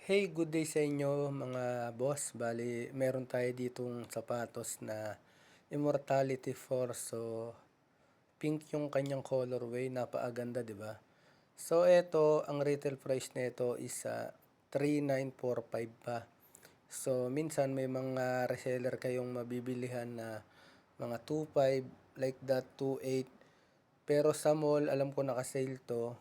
Hey, good day sa inyo mga boss. Bali, meron tayo ditong sapatos na Immortality Force. So, pink yung kanyang colorway. Napakaganda, di ba? So, eto, ang retail price nito is 3,945 pa. So, minsan may mga reseller kayong mabibilihan na mga 2,500, like that, 2,800. Pero sa mall, alam ko naka-sale to.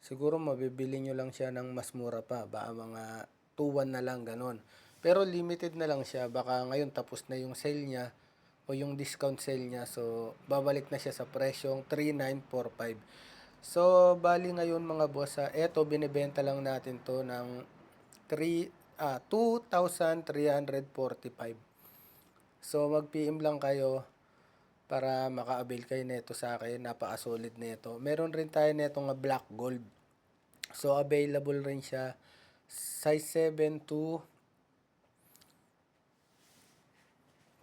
Siguro mabibili nyo lang siya ng mas mura pa. Baka mga 2,100 na lang, ganon. Pero limited na lang siya. Baka ngayon tapos na yung sale niya o yung discount sale niya. So, babalik na siya sa presyong 3,945. So, bali ngayon mga boss, eto binibenta lang natin to ng 2,345. So, mag-PM lang kayo para maka-avail kayo nito sa akin. Napaka-solid nito. Meron rin tayo nito nga black gold. So, available rin siya size 7 to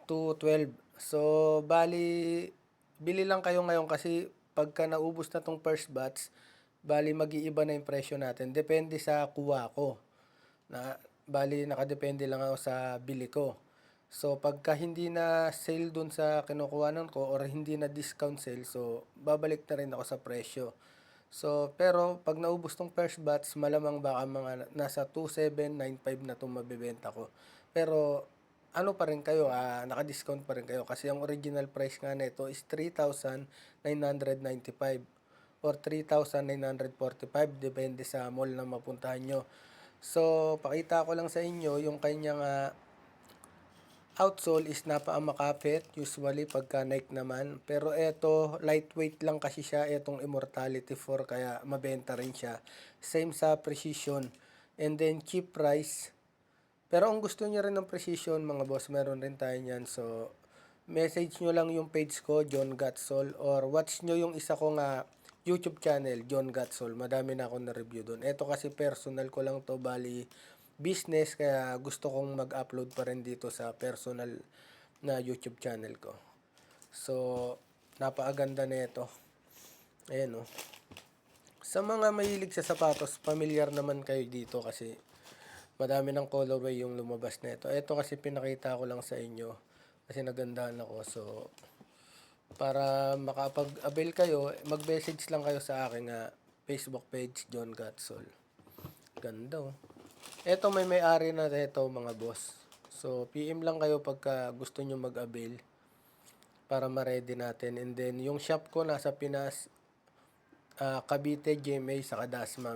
12. So, bali, bili lang kayo ngayon kasi pagka naubos na tong first batch, bali mag-iiba na yung presyo natin. Depende sa kuha ko. Bali, nakadepende lang ako sa bili ko. So, pagka hindi na sale dun sa kinukuhanan ko or hindi na discount sale, so, babalik na rin ako sa presyo. So, pero pag naubos tong first batch, malamang baka mga nasa 2,795 na itong mabibenta ko. Pero, ano pa rin kayo, naka-discount pa rin kayo kasi ang original price nga nito is 3,995 or 3,945, depende sa mall na mapuntahan nyo. So, pakita ko lang sa inyo yung kanyang outsole is napakamakapit usually pagka Nike naman. Pero eto, lightweight lang kasi siya, etong Immortality 4, kaya mabenta rin siya. Same sa Precision. And then cheap price. Pero ang gusto niya rin ng Precision mga boss, meron rin tayo niyan. So, message nyo lang yung page ko, John Gatsol, or watch nyo yung isa kong YouTube channel, John Gatsol. Madami na akong na-review doon. Ito kasi personal ko lang to, bali business, kaya gusto kong mag-upload pa rin dito sa personal na YouTube channel ko. So, napakaganda na ito. Ayan o. Sa mga mahilig sa sapatos, familiar naman kayo dito kasi madami ng colorway yung lumabas na ito. Ito kasi pinakita ko lang sa inyo kasi nagandahan ako. So, para makapag-avail kayo, mag-message lang kayo sa aking Facebook page, John Gatsol. Ganda oh. Ito may-ari na ito mga boss. So, PM lang kayo pagka gusto nyo mag-avail para ma-ready natin. And then, yung shop ko nasa Pinas, Cavite, GMA, sa Dasma.